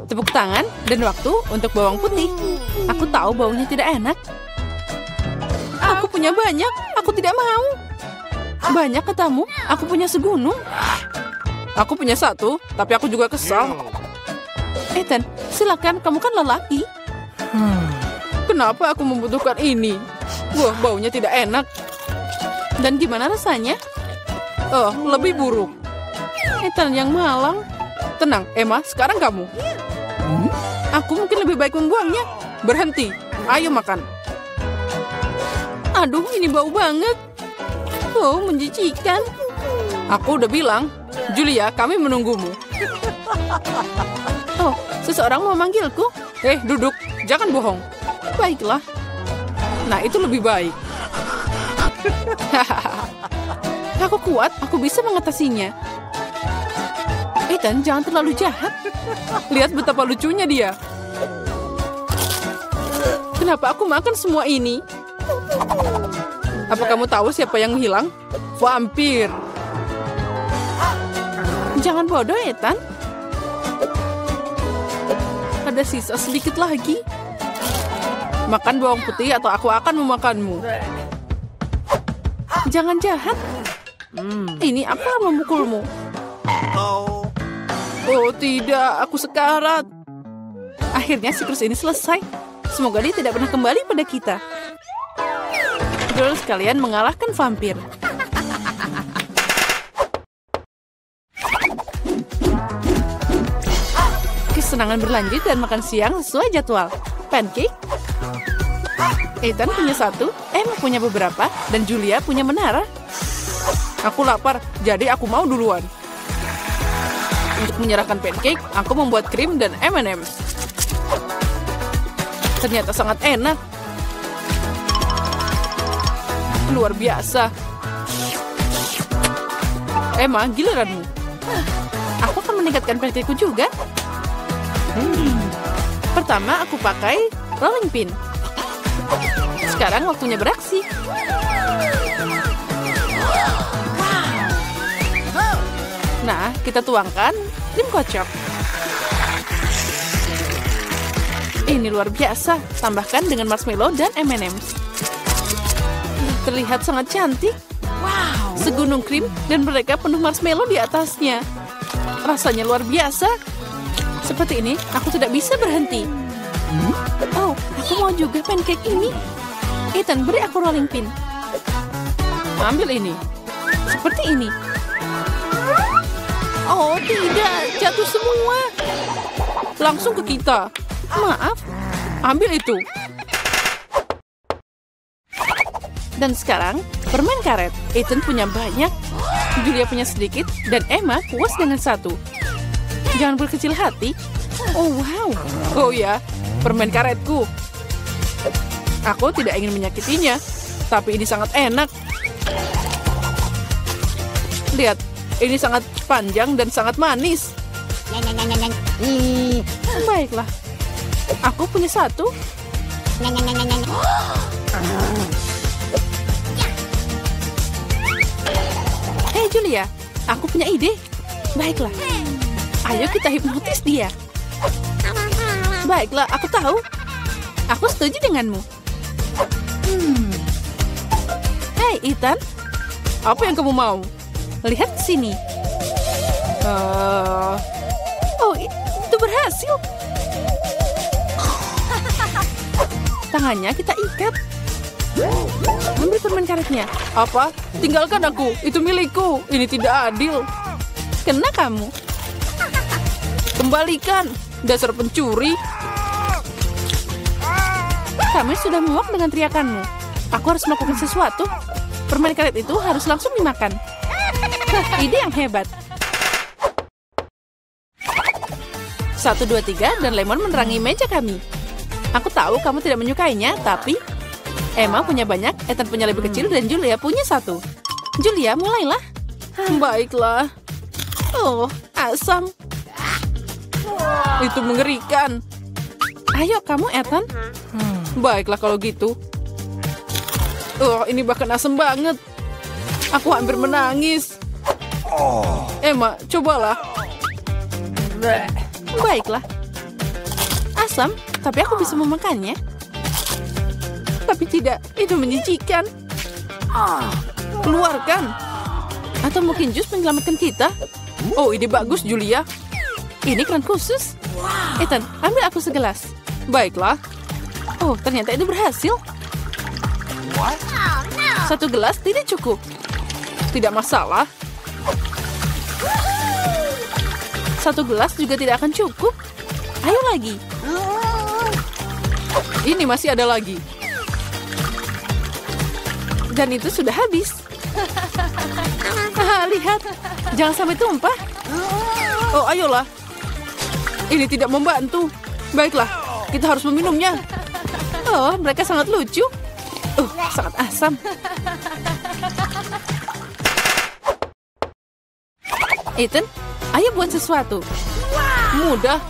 Tepuk tangan dan waktu untuk bawang putih. Aku tahu baunya tidak enak. Aku punya banyak, aku tidak mau. Banyak katamu, aku punya segunung. Aku punya satu, tapi aku juga kesal. Ethan, silakan, kamu kan lelaki. Kenapa aku membutuhkan ini? Wah, baunya tidak enak. Dan gimana rasanya? Oh, lebih buruk. Ethan yang malang. Tenang, Emma, sekarang kamu. Aku mungkin lebih baik membuangnya. Berhenti, ayo makan. Aduh, ini bau banget. Oh, menjijikan. Aku udah bilang, Julia, kami menunggumu. Oh, seseorang mau manggilku. Duduk, jangan bohong. Baiklah. Nah, itu lebih baik. Aku kuat, aku bisa mengatasinya. Ethan, jangan terlalu jahat. Lihat betapa lucunya dia. Kenapa aku makan semua ini? Apa kamu tahu siapa yang hilang? Vampir. Jangan bodoh, Ethan. Ada sisa sedikit lagi. Makan bawang putih atau aku akan memakanmu. Jangan jahat. Ini apa memukulmu? Oh tidak, aku sekarat. Akhirnya siklus ini selesai. Semoga dia tidak pernah kembali pada kita. Girls, kalian mengalahkan vampir. Kesenangan berlanjut dan makan siang sesuai jadwal. Pancake. Ethan punya satu, Emma punya beberapa, dan Julia punya menara. Aku lapar, jadi aku mau duluan. Untuk menyerahkan pancake, aku membuat krim dan M&M. Ternyata sangat enak. Luar biasa. Emma, giliranmu. Aku akan meningkatkan pancakeku juga. Pertama, aku pakai rolling pin. Sekarang waktunya beraksi. Nah, kita tuangkan krim kocok. Ini luar biasa. Tambahkan dengan marshmallow dan M&M. Terlihat sangat cantik. Wow. Segunung krim dan mereka penuh marshmallow di atasnya. Rasanya luar biasa. Seperti ini, aku tidak bisa berhenti. Oh, aku mau juga pancake ini. Ethan, beri aku rolling pin. Ambil ini. Seperti ini. Oh, tidak. Jatuh semua. Langsung ke kita. Maaf. Ambil itu. Dan sekarang, permen karet. Ethan punya banyak. Julia punya sedikit. Dan Emma puas dengan satu. Jangan berkecil hati. Oh, wow. Oh ya, permen karetku. Aku tidak ingin menyakitinya. Tapi ini sangat enak. Lihat. Ini sangat panjang dan sangat manis. Baiklah. Aku punya satu. Hei Julia, aku punya ide. Baiklah. Ayo kita hipnotis dia. Baiklah, aku tahu. Aku setuju denganmu. Hei Ethan, apa yang kamu mau? Lihat ke sini. Oh, itu berhasil. Tangannya kita ikat. Ambil permen karetnya. Apa? Tinggalkan aku. Itu milikku. Ini tidak adil. Kena kamu. Kembalikan. Dasar pencuri. Kamu sudah muak dengan teriakanmu. Aku harus melakukan sesuatu. Permen karet itu harus langsung dimakan. Ide yang hebat. 1, 2, 3 dan lemon menerangi meja kami. Aku tahu kamu tidak menyukainya, tapi Emma punya banyak, Ethan punya lebih kecil, dan Julia punya satu. Julia, mulailah. Baiklah. Oh, asam. Itu mengerikan. Ayo kamu, Ethan. Baiklah kalau gitu. Oh, ini bahkan asam banget. Aku hampir menangis. Emma, cobalah. Baiklah. asam, tapi aku bisa memakannya. Tapi tidak, itu menjijikan. Keluarkan. Atau mungkin jus menyelamatkan kita? Oh, ide bagus, Julia. Ini keran khusus. Ethan, ambil aku segelas. Baiklah. Oh, ternyata itu berhasil. Satu gelas tidak cukup. Tidak masalah. Satu gelas juga tidak akan cukup. Ayo lagi. Ini masih ada lagi. Dan itu sudah habis. Lihat. Jangan sampai tumpah. Oh, ayolah. Ini tidak membantu. Baiklah, kita harus meminumnya. Oh, mereka sangat lucu. Sangat asam. Ethan, ayo buat sesuatu. Mudah.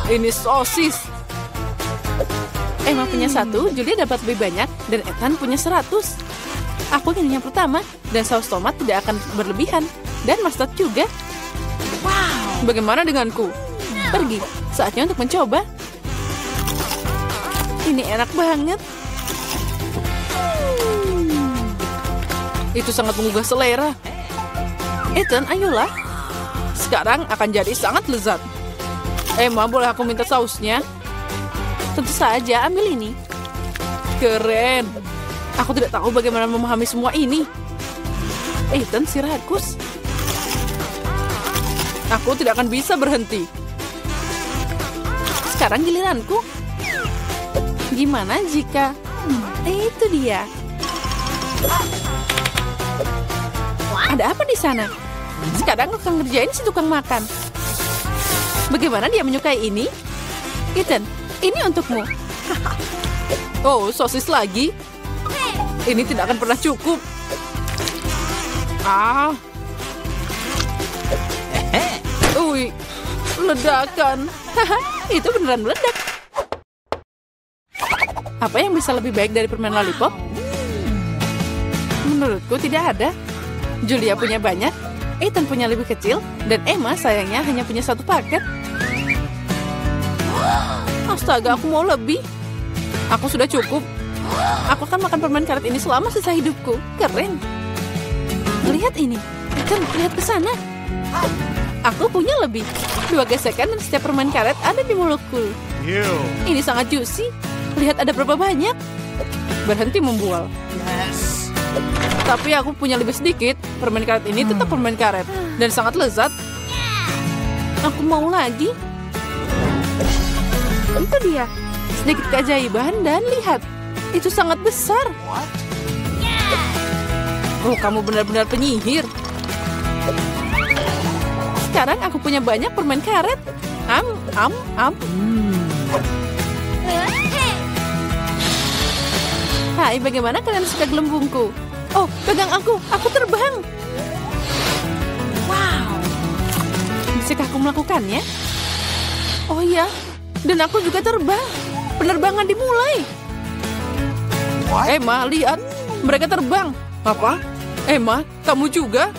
Ini sosis. Emma punya 1, Julia dapat lebih banyak, dan Ethan punya 100. Aku ingin yang pertama, dan saus tomat tidak akan berlebihan. Dan mustard juga. Wow. Bagaimana denganku? Pergi, saatnya untuk mencoba. Ini enak banget. Itu sangat menggugah selera. Ethan, ayolah. Sekarang akan jadi sangat lezat. Emma, boleh aku minta sausnya? Tentu saja, ambil ini. Keren. Aku tidak tahu bagaimana memahami semua ini. Ethan, si rakus. Aku tidak akan bisa berhenti. Sekarang giliranku. Gimana jika... itu dia. Ada apa di sana? Sekarang aku akan ngerjain si tukang makan. Bagaimana dia menyukai ini? Ethan, ini untukmu. Oh, sosis lagi? Ini tidak akan pernah cukup. Ui, ledakan. Itu beneran meledak. Apa yang bisa lebih baik dari permen lollipop? Menurutku tidak ada. Julia punya banyak, Ethan punya lebih kecil, dan Emma sayangnya hanya punya 1 paket. Astaga, aku mau lebih. Aku sudah cukup. Aku akan makan permen karet ini selama sisa hidupku. Keren. Lihat ini. Ethan, lihat ke sana. Aku punya lebih. 2 gesekan dan setiap permen karet ada di mulutku. Ini sangat juicy. Lihat ada berapa banyak. Berhenti membual. Yes. Tapi aku punya lebih sedikit. Permen karet ini tetap permen karet. Dan sangat lezat. Aku mau lagi. Itu dia. Sedikit keajaiban dan lihat. Itu sangat besar. Oh, kamu benar-benar penyihir. Sekarang aku punya banyak permen karet. Hai, bagaimana kalian suka gelembungku? Oh, pegang aku terbang. Wow. Bisakah aku melakukannya? Oh iya, dan aku juga terbang. Penerbangan dimulai. Emma, lihat. Mereka terbang. Apa? Emma, kamu juga?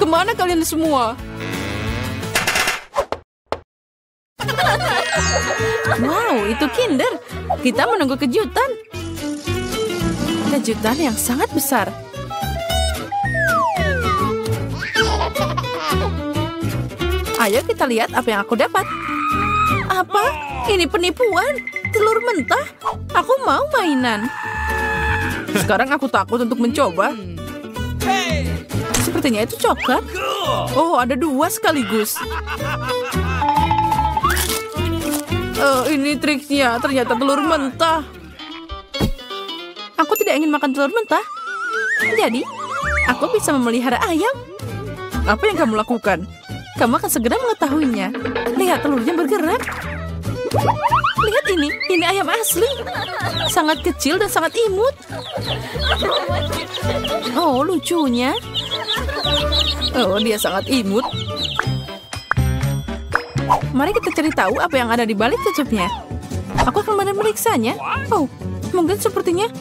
Kemana kalian semua? Wow, itu Kinder. Kita menunggu kejutan. Kejutan yang sangat besar. Ayo kita lihat apa yang aku dapat. Apa? Ini penipuan. Telur mentah. Aku mau mainan. Sekarang aku takut untuk mencoba. Sepertinya itu coklat. Oh, ada 2 sekaligus. Ini triknya. Ternyata telur mentah. Aku tidak ingin makan telur mentah. Jadi, aku bisa memelihara ayam. Apa yang kamu lakukan? Kamu akan segera mengetahuinya. Lihat, telurnya bergerak. Lihat ini ayam asli. Sangat kecil dan sangat imut. Oh, lucunya. Oh, dia sangat imut. Mari kita cari tahu apa yang ada di balik tutupnya. Aku akan memeriksanya. Oh, mungkin sepertinya.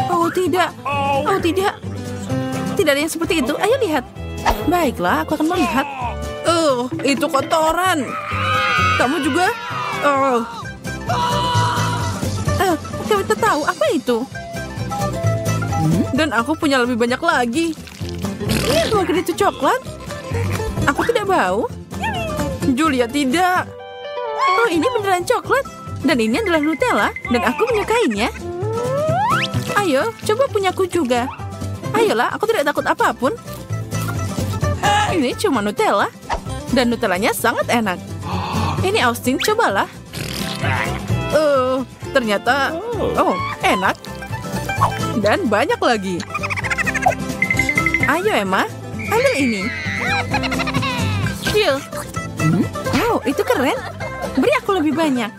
Oh, tidak. Oh, tidak. Tidak ada yang seperti itu. Ayo lihat. Baiklah, aku akan melihat. Itu kotoran. Kamu juga? Kita tahu apa itu. Dan aku punya lebih banyak lagi. Mungkin itu coklat? Aku tidak bau. Julia tidak. Oh, ini beneran coklat. Dan ini adalah Nutella. Dan aku menyukainya. Ayo, coba punyaku juga. Ayolah, aku tidak takut apapun. Ini cuma Nutella. Dan Nutellanya sangat enak. Ini Austin, cobalah. Ternyata... Oh, enak. Dan banyak lagi. Ayo, Emma. Ambil ini. Chill. Oh, itu keren. Beri aku lebih banyak.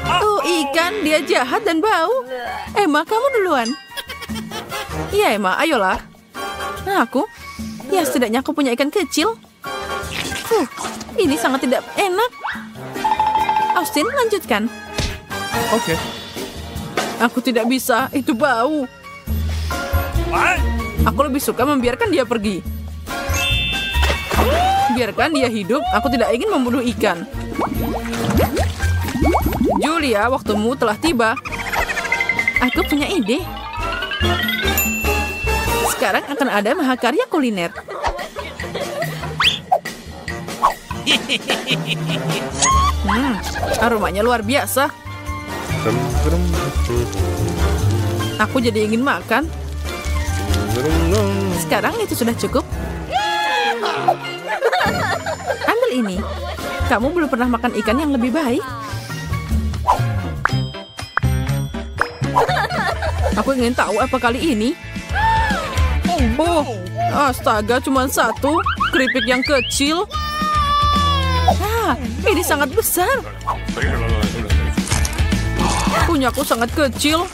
Oh, ikan. Dia jahat dan bau. Emma, kamu duluan. Iya, Emma. Ayolah. Nah, aku. Ya, setidaknya aku punya ikan kecil. Ini sangat tidak enak. Austin, lanjutkan. Oke. Aku tidak bisa. Itu bau. Aku lebih suka membiarkan dia pergi. Biarkan dia hidup. Aku tidak ingin membunuh ikan. Julia, waktumu telah tiba. Aku punya ide. Sekarang akan ada mahakarya kuliner. Aromanya luar biasa. Aku jadi ingin makan. Sekarang itu sudah cukup. Ambil ini. Kamu belum pernah makan ikan yang lebih baik. Aku ingin tahu apa kali ini. Oh, astaga, cuma satu. Keripik yang kecil. Ini sangat besar. Punyaku sangat kecil.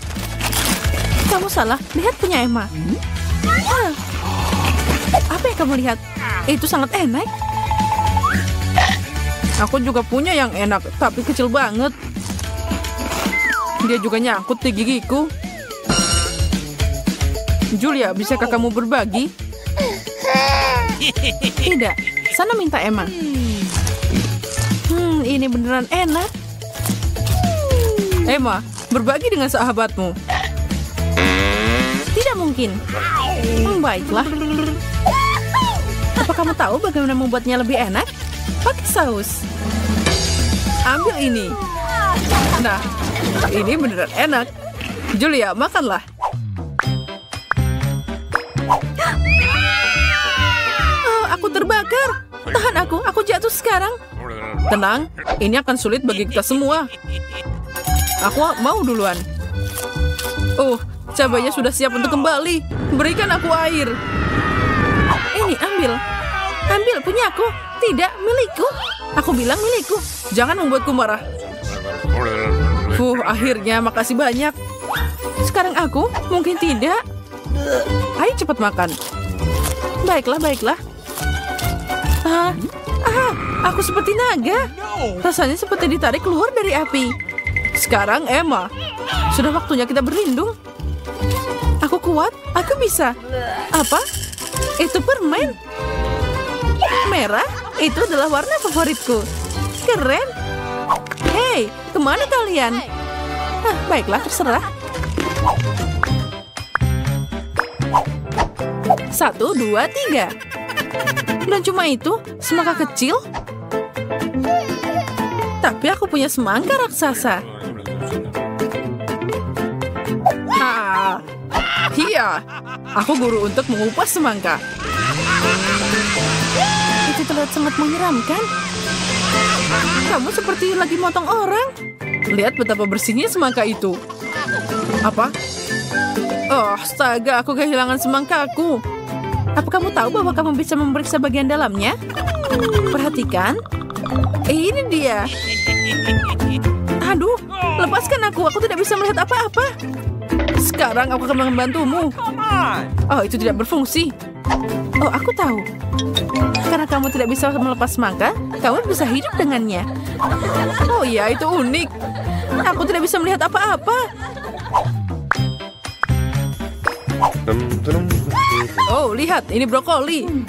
Kamu salah. Lihat punya Emma. Apa yang kamu lihat? Itu sangat enak. Aku juga punya yang enak, tapi kecil banget. Dia juga nyangkut di gigiku. Julia, bisakah kamu berbagi? Tidak. Sana minta Emma. Ini beneran enak. Emma, berbagi dengan sahabatmu. Tidak mungkin. Baiklah. Apa kamu tahu bagaimana membuatnya lebih enak? Pakai saus. Ambil ini. Nah, ini beneran enak. Julia, makanlah. Oh, aku terbakar. Tahan aku jatuh sekarang. Tenang, ini akan sulit bagi kita semua. Aku mau duluan. Oh, cabainya sudah siap untuk kembali. Berikan aku air. Ini, ambil. Ambil punya aku. Tidak, milikku. Aku bilang milikku. Jangan membuatku marah. Akhirnya, makasih banyak. Sekarang aku, mungkin tidak. Ayo cepat makan. Baiklah. Aku seperti naga. Rasanya seperti ditarik keluar dari api. Sekarang Emma. Sudah waktunya kita berlindung. Aku kuat, aku bisa. Apa? Itu permen. Merah, itu adalah warna favoritku. Keren. Hei, kemana kalian? Baiklah, terserah. 1, 2, 3. Dan cuma itu, semangka kecil. Tapi aku punya semangka raksasa. Iya, aku guru untuk mengupas semangka. Itu terlihat sangat menyeramkan. Kamu seperti lagi motong orang. Lihat betapa bersihnya semangka itu. Apa? Oh, astaga, aku kehilangan semangkaku. Apa kamu tahu bahwa kamu bisa memeriksa bagian dalamnya? Perhatikan. Ini dia. Aduh, lepaskan aku. Aku tidak bisa melihat apa-apa. Sekarang aku akan membantumu. Oh, itu tidak berfungsi. Oh, aku tahu. Karena kamu tidak bisa melepas semangka, kamu bisa hidup dengannya. Oh iya, itu unik. Aku tidak bisa melihat apa-apa. Oh, lihat, ini brokoli.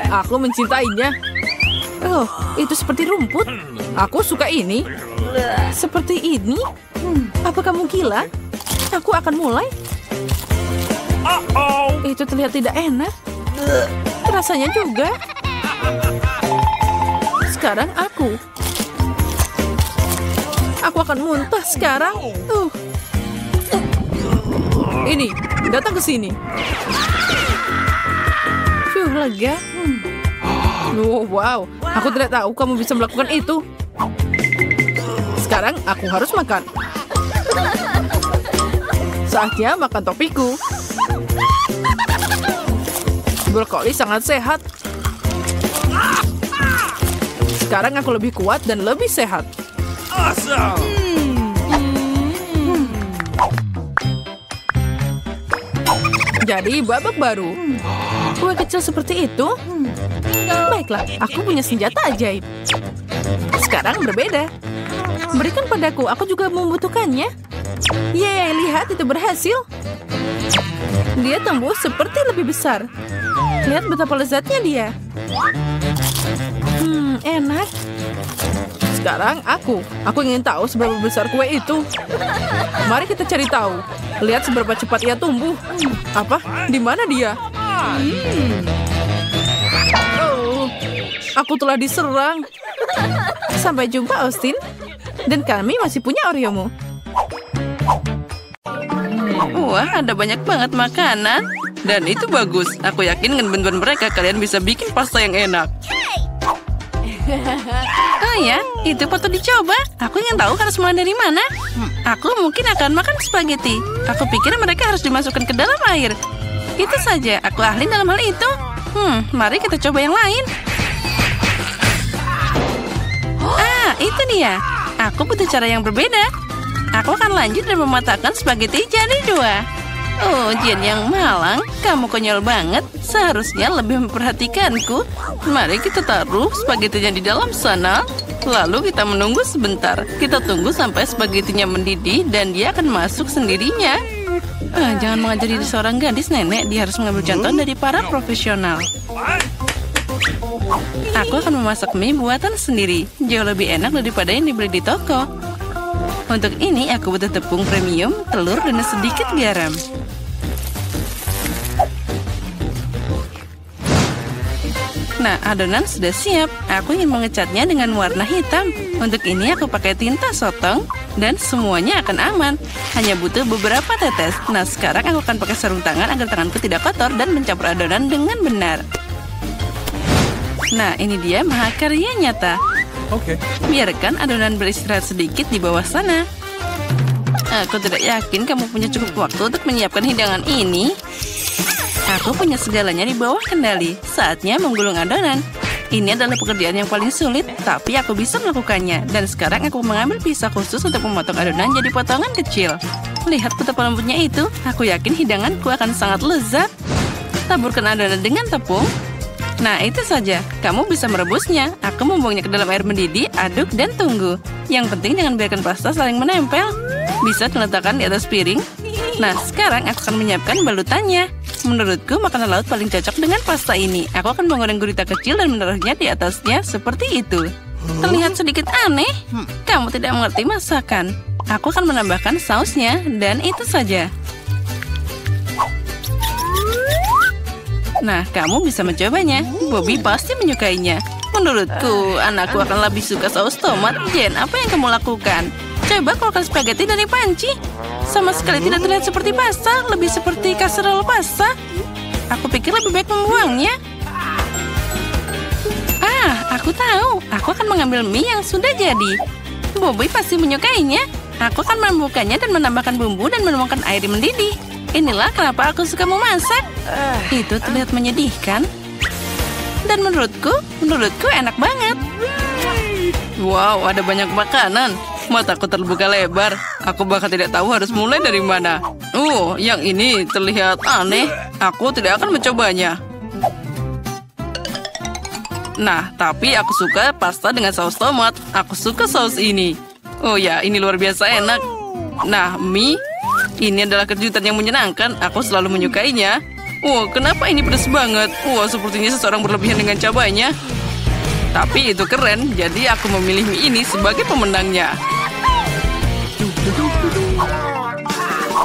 Aku mencintainya. Oh, itu seperti rumput. Aku suka ini. Seperti ini? Apa kamu gila? Aku akan mulai. Itu terlihat tidak enak. Rasanya juga. Sekarang aku. Aku akan muntah sekarang. Ini, datang ke sini. Lega. Oh, wow, aku tidak tahu kamu bisa melakukan itu. Sekarang aku harus makan. Saatnya makan topiku. Brokoli sangat sehat. Sekarang aku lebih kuat dan lebih sehat. Jadi babak baru. Kue kecil seperti itu? Baiklah, aku punya senjata ajaib. Sekarang berbeda. Berikan padaku, aku juga membutuhkannya. Yeay, lihat itu berhasil. Dia tumbuh seperti lebih besar. Lihat betapa lezatnya dia. Enak. Sekarang aku ingin tahu seberapa besar kue itu. Mari kita cari tahu. Lihat seberapa cepat ia tumbuh. Apa? Di mana dia? Oh, aku telah diserang. Sampai jumpa, Austin. Dan kami masih punya Oreomu. Wah, ada banyak banget makanan. Dan itu bagus. Aku yakin dengan bantuan mereka kalian bisa bikin pasta yang enak. Oh ya, itu patut dicoba. Aku ingin tahu harus mulai dari mana. Aku mungkin akan makan spaghetti. Aku pikir mereka harus dimasukkan ke dalam air. Itu saja, aku ahli dalam hal itu. Mari kita coba yang lain. Itu dia. Aku butuh cara yang berbeda. Aku akan lanjut dan mematahkan spaghetti jadi 2. Oh, Jen yang malang, kamu konyol banget. Seharusnya lebih memperhatikanku. Mari kita taruh spagettinya di dalam sana. Lalu kita menunggu sebentar. Kita tunggu sampai spagettinya mendidih dan dia akan masuk sendirinya. Jangan mengajari seorang gadis, nenek. Dia harus mengambil contoh dari para profesional. Aku akan memasak mie buatan sendiri. Jauh lebih enak daripada yang dibeli di toko. Untuk ini aku butuh tepung premium, telur, dan sedikit garam. Nah, adonan sudah siap. Aku ingin mengecatnya dengan warna hitam. Untuk ini aku pakai tinta sotong dan semuanya akan aman. Hanya butuh beberapa tetes. Nah, sekarang aku akan pakai sarung tangan agar tanganku tidak kotor dan mencampur adonan dengan benar. Nah, ini dia mahakarya nyata. Oke. Biarkan adonan beristirahat sedikit di bawah sana. Aku tidak yakin kamu punya cukup waktu untuk menyiapkan hidangan ini. Aku punya segalanya di bawah kendali. Saatnya menggulung adonan. Ini adalah pekerjaan yang paling sulit, tapi aku bisa melakukannya. Dan sekarang aku mengambil pisau khusus untuk memotong adonan jadi potongan kecil. Lihat betapa lembutnya itu. Aku yakin hidanganku akan sangat lezat. Taburkan adonan dengan tepung. Nah, itu saja. Kamu bisa merebusnya. Aku membuangnya ke dalam air mendidih, aduk, dan tunggu. Yang penting jangan biarkan pasta saling menempel. Bisa diletakkan di atas piring. Nah, sekarang aku akan menyiapkan balutannya. Menurutku, makanan laut paling cocok dengan pasta ini. Aku akan menggoreng gurita kecil dan menaruhnya di atasnya seperti itu. Terlihat sedikit aneh. Kamu tidak mengerti masakan. Aku akan menambahkan sausnya, dan itu saja. Nah, kamu bisa mencobanya. Bobby pasti menyukainya. Menurutku, anakku akan lebih suka saus tomat. Jen, apa yang kamu lakukan? Coba keluarkan spaghetti dari panci. Sama sekali tidak terlihat seperti pasta, lebih seperti kasserole pasta. Aku pikir lebih baik membuangnya. Aku tahu. Aku akan mengambil mie yang sudah jadi. Bobby pasti menyukainya. Aku akan membukanya dan menambahkan bumbu dan menuangkan air mendidih. Inilah kenapa aku suka memasak. Itu terlihat menyedihkan. Dan menurutku enak banget. Wow, ada banyak makanan. Mataku terbuka lebar. Aku bahkan tidak tahu harus mulai dari mana. Yang ini terlihat aneh. Aku tidak akan mencobanya. Nah, tapi aku suka pasta dengan saus tomat. Aku suka saus ini. Oh ya, ini luar biasa enak. Nah, mie. Ini adalah kejutan yang menyenangkan. Aku selalu menyukainya. Kenapa ini pedas banget? Sepertinya seseorang berlebihan dengan cabainya. Tapi itu keren, jadi aku memilih mie ini sebagai pemenangnya.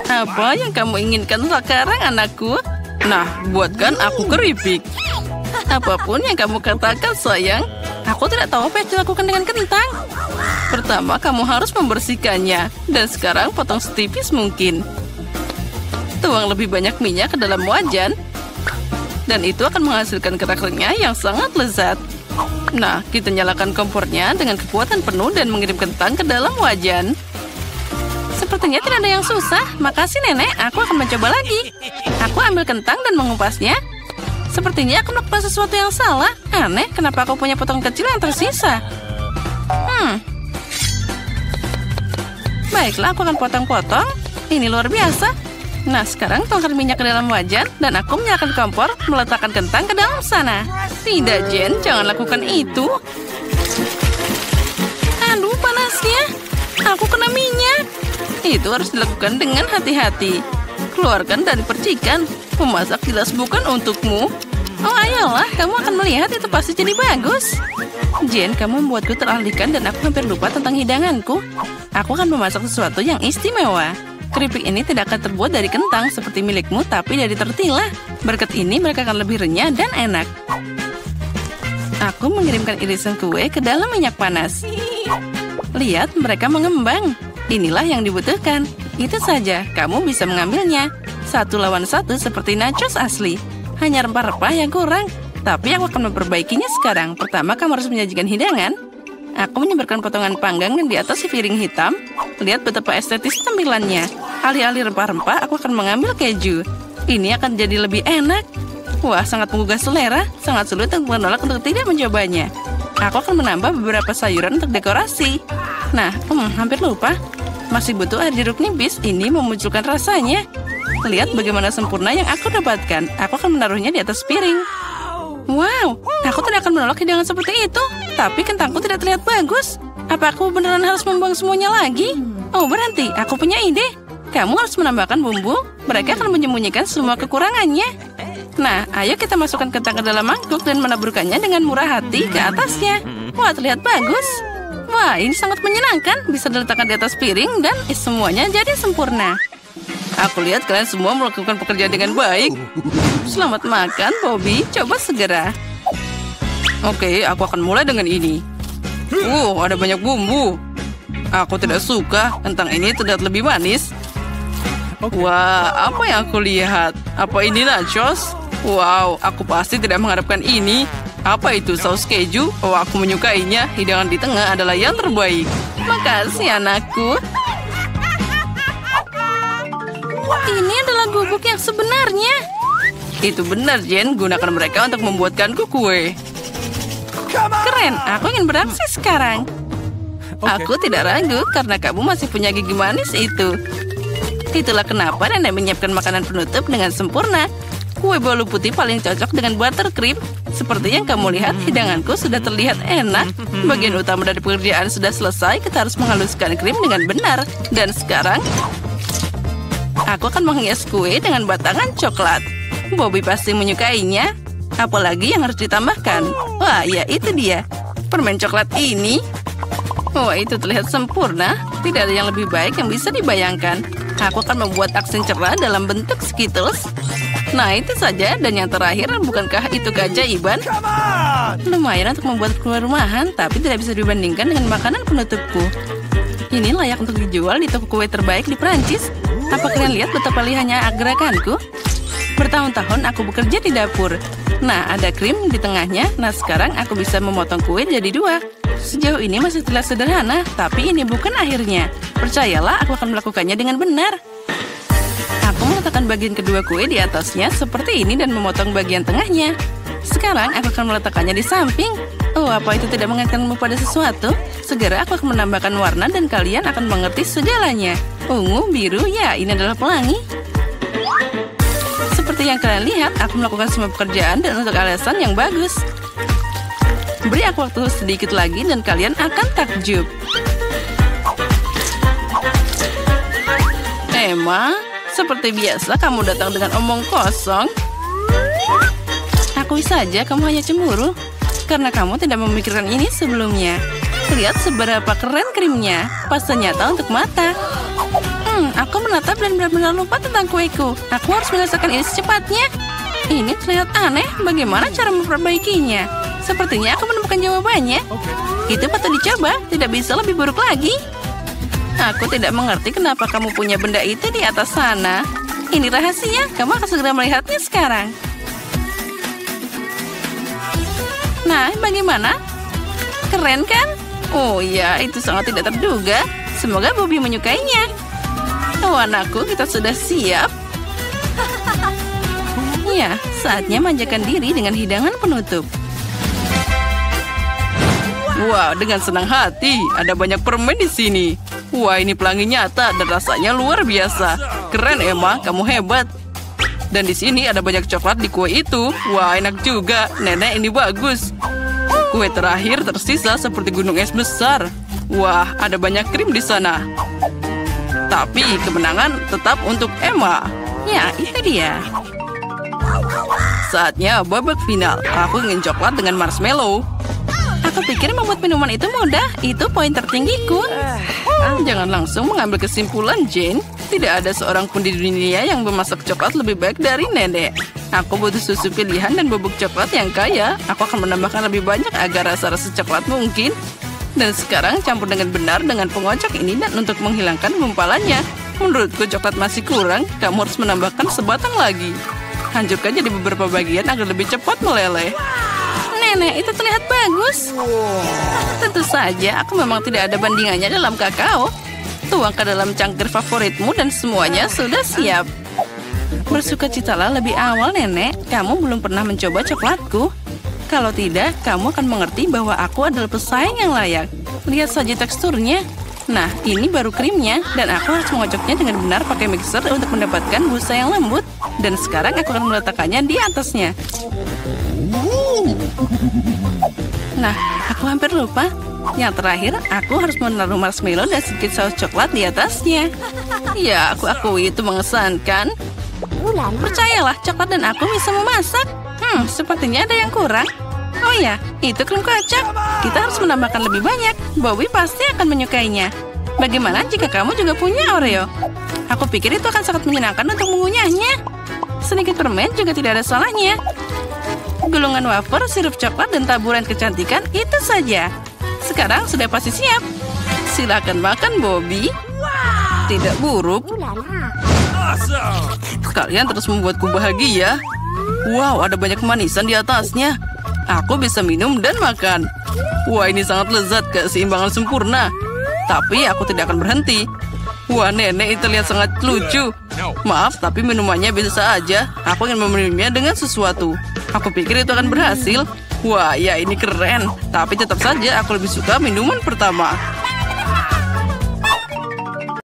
Apa yang kamu inginkan sekarang, anakku? Nah, buatkan aku keripik. Apapun yang kamu katakan, sayang. Aku tidak tahu apa yang dilakukan dengan kentang. Pertama, kamu harus membersihkannya. Dan sekarang potong setipis mungkin. Tuang lebih banyak minyak ke dalam wajan. Dan itu akan menghasilkan kerak renyah yang sangat lezat. Nah, kita nyalakan kompornya dengan kekuatan penuh dan mengirim kentang ke dalam wajan. Sepertinya tidak ada yang susah. Makasih, Nenek. Aku akan mencoba lagi. Aku ambil kentang dan mengupasnya. Sepertinya aku melakukan sesuatu yang salah. Aneh, kenapa aku punya potong kecil yang tersisa? Baiklah, aku akan potong-potong. Ini luar biasa. Nah, sekarang tuangkan minyak ke dalam wajan. Dan aku menyalakan kompor, meletakkan kentang ke dalam sana. Tidak, Jen. Jangan lakukan itu. Aduh, panasnya. Aku kena minyak. Itu harus dilakukan dengan hati-hati. Keluarkan dari percikan. Memasak jelas bukan untukmu. Oh, ayolah. Kamu akan melihat itu pasti jadi bagus. Jen, kamu membuatku teralihkan dan aku hampir lupa tentang hidanganku. Aku akan memasak sesuatu yang istimewa. Keripik ini tidak akan terbuat dari kentang seperti milikmu, tapi dari tortilla. Berkat ini mereka akan lebih renyah dan enak. Aku mengirimkan irisan kue ke dalam minyak panas. Lihat, mereka mengembang. Inilah yang dibutuhkan. Itu saja, kamu bisa mengambilnya. 1 lawan 1 seperti nachos asli. Hanya rempah-rempah yang kurang. Tapi aku akan memperbaikinya sekarang. Pertama, kamu harus menyajikan hidangan. Aku menyebarkan potongan panggang di atas si piring hitam. Lihat betapa estetis tampilannya. Alih-alih rempah-rempah, aku akan mengambil keju. Ini akan jadi lebih enak. Wah, sangat menggugah selera. Sangat sulit untuk menolak untuk tidak mencobanya. Aku akan menambah beberapa sayuran untuk dekorasi. Nah, hampir lupa. Masih butuh air jeruk nipis. Ini memunculkan rasanya. Lihat bagaimana sempurna yang aku dapatkan. Aku akan menaruhnya di atas piring. Wow, aku tidak akan menolak hidangan seperti itu. Tapi kentangku tidak terlihat bagus. Apa aku beneran harus membuang semuanya lagi? Oh, berhenti. Aku punya ide. Kamu harus menambahkan bumbu. Mereka akan menyembunyikan semua kekurangannya. Nah, ayo kita masukkan kentang ke dalam mangkuk dan menaburkannya dengan murah hati ke atasnya. Wah, terlihat bagus. Wah, ini sangat menyenangkan. Bisa diletakkan di atas piring dan semuanya jadi sempurna. Aku lihat kalian semua melakukan pekerjaan dengan baik. Selamat makan, Bobby. Coba segera. Oke, aku akan mulai dengan ini. Ada banyak bumbu. Aku tidak suka. Kentang ini terlihat lebih manis. Wah, apa yang aku lihat? Apa ini nachos? Wow, aku pasti tidak mengharapkan ini. Apa itu, saus keju? Oh, aku menyukainya. Hidangan di tengah adalah yang terbaik. Makasih, anakku. Ini adalah gubuk yang sebenarnya. Itu benar, Jen. Gunakan mereka untuk membuatkanku kue. Keren, aku ingin beraksi sekarang. Aku tidak ragu karena kamu masih punya gigi manis itu. Itulah kenapa Nenek menyiapkan makanan penutup dengan sempurna. Kue bolu putih paling cocok dengan buttercream. Seperti yang kamu lihat, hidanganku sudah terlihat enak. Bagian utama dari pekerjaan sudah selesai. Kita harus menghaluskan krim dengan benar. Dan sekarang, aku akan menghias kue dengan batangan coklat. Bobby pasti menyukainya. Apalagi yang harus ditambahkan? Wah, ya itu dia. Permen coklat ini. Wah, itu terlihat sempurna. Tidak ada yang lebih baik yang bisa dibayangkan. Aku akan membuat aksen cerah dalam bentuk Skittles. Nah, itu saja. Dan yang terakhir, bukankah itu keajaiban? Lumayan untuk membuat kue rumahan, tapi tidak bisa dibandingkan dengan makanan penutupku. Ini layak untuk dijual di toko kue terbaik di Prancis. Apa kalian lihat betapa lihatnya gerakanku? Bertahun-tahun aku bekerja di dapur. Nah, ada krim di tengahnya. Nah, sekarang aku bisa memotong kue jadi 2. Sejauh ini masih terlihat sederhana, tapi ini bukan akhirnya. Percayalah, aku akan melakukannya dengan benar. Aku meletakkan bagian kedua kue di atasnya seperti ini dan memotong bagian tengahnya. Sekarang aku akan meletakkannya di samping. Oh, apa itu tidak mengingatkanmu pada sesuatu? Segera aku akan menambahkan warna dan kalian akan mengerti segalanya. Ungu, biru, ya ini adalah pelangi. Seperti yang kalian lihat, aku melakukan semua pekerjaan dan untuk alasan yang bagus. Beri aku waktu sedikit lagi dan kalian akan takjub. Emma, seperti biasa kamu datang dengan omong kosong. Akui saja kamu hanya cemburu. karena kamu tidak memikirkan ini sebelumnya. Lihat seberapa keren krimnya. Pasta nyata untuk mata. Aku menatap dan benar-benar lupa tentang kueku. Aku harus menyelesaikan ini secepatnya. Ini terlihat aneh. Bagaimana cara memperbaikinya? Sepertinya aku menemukan jawabannya. Itu patut dicoba. Tidak bisa lebih buruk lagi. Aku tidak mengerti kenapa kamu punya benda itu di atas sana. Ini rahasia. Kamu akan segera melihatnya sekarang. Nah, bagaimana? Keren kan? Oh ya, itu sangat tidak terduga. Semoga Bobby menyukainya. Oh anakku, kita sudah siap. Ya, saatnya manjakan diri dengan hidangan penutup. Wow, dengan senang hati. Ada banyak permen di sini. Wah, ini pelangi nyata dan rasanya luar biasa. Keren Emma, kamu hebat. Dan di sini ada banyak coklat di kue itu. Wah, enak juga. Nenek, ini bagus. Kue terakhir tersisa seperti gunung es besar. Wah, ada banyak krim di sana. Tapi kemenangan tetap untuk Emma. Ya, itu dia. Saatnya babak final. Aku ingin coklat dengan marshmallow. Aku pikir membuat minuman itu mudah. Itu poin tertinggiku. Jangan langsung mengambil kesimpulan, Jane. Tidak ada seorang pun di dunia yang memasak coklat lebih baik dari nenek. Aku butuh susu pilihan dan bubuk coklat yang kaya. Aku akan menambahkan lebih banyak agar rasa-rasa coklat mungkin. Dan sekarang campur dengan benar dengan pengocok ini dan untuk menghilangkan gumpalannya. Menurutku coklat masih kurang. Kamu harus menambahkan sebatang lagi. Hancurkan jadi beberapa bagian agar lebih cepat meleleh. Nenek, itu terlihat bagus. Tentu saja, aku memang tidak ada bandingannya dalam kakao. Tuang ke dalam cangkir favoritmu dan semuanya sudah siap. Bersukacitalah lebih awal, Nenek. Kamu belum pernah mencoba coklatku. Kalau tidak, kamu akan mengerti bahwa aku adalah pesaing yang layak. Lihat saja teksturnya. Nah, ini baru krimnya. Dan aku harus mengocoknya dengan benar pakai mixer untuk mendapatkan busa yang lembut. Dan sekarang aku akan meletakkannya di atasnya. Nah, aku hampir lupa. Yang terakhir, aku harus menaruh marshmallow dan sedikit saus coklat di atasnya. Ya, aku akui itu mengesankan. Percayalah, coklat dan aku bisa memasak. Sepertinya ada yang kurang. Oh ya, itu krim kocok. Kita harus menambahkan lebih banyak. Bobby pasti akan menyukainya. Bagaimana jika kamu juga punya Oreo? Aku pikir itu akan sangat menyenangkan untuk mengunyahnya. Sedikit permen juga tidak ada salahnya. Gulungan wafer, sirup coklat, dan taburan kecantikan, itu saja. Sekarang sudah pasti siap. Silakan makan, Bobby. Tidak buruk. Kalian terus membuatku bahagia. Wow, ada banyak kemanisan di atasnya. Aku bisa minum dan makan. Wah, ini sangat lezat, keseimbangan sempurna. Tapi aku tidak akan berhenti. Wah, nenek itu terlihat sangat lucu. Maaf, tapi minumannya biasa aja. Aku ingin meminumnya dengan sesuatu. Aku pikir itu akan berhasil. Wah, ya ini keren. Tapi tetap saja aku lebih suka minuman pertama.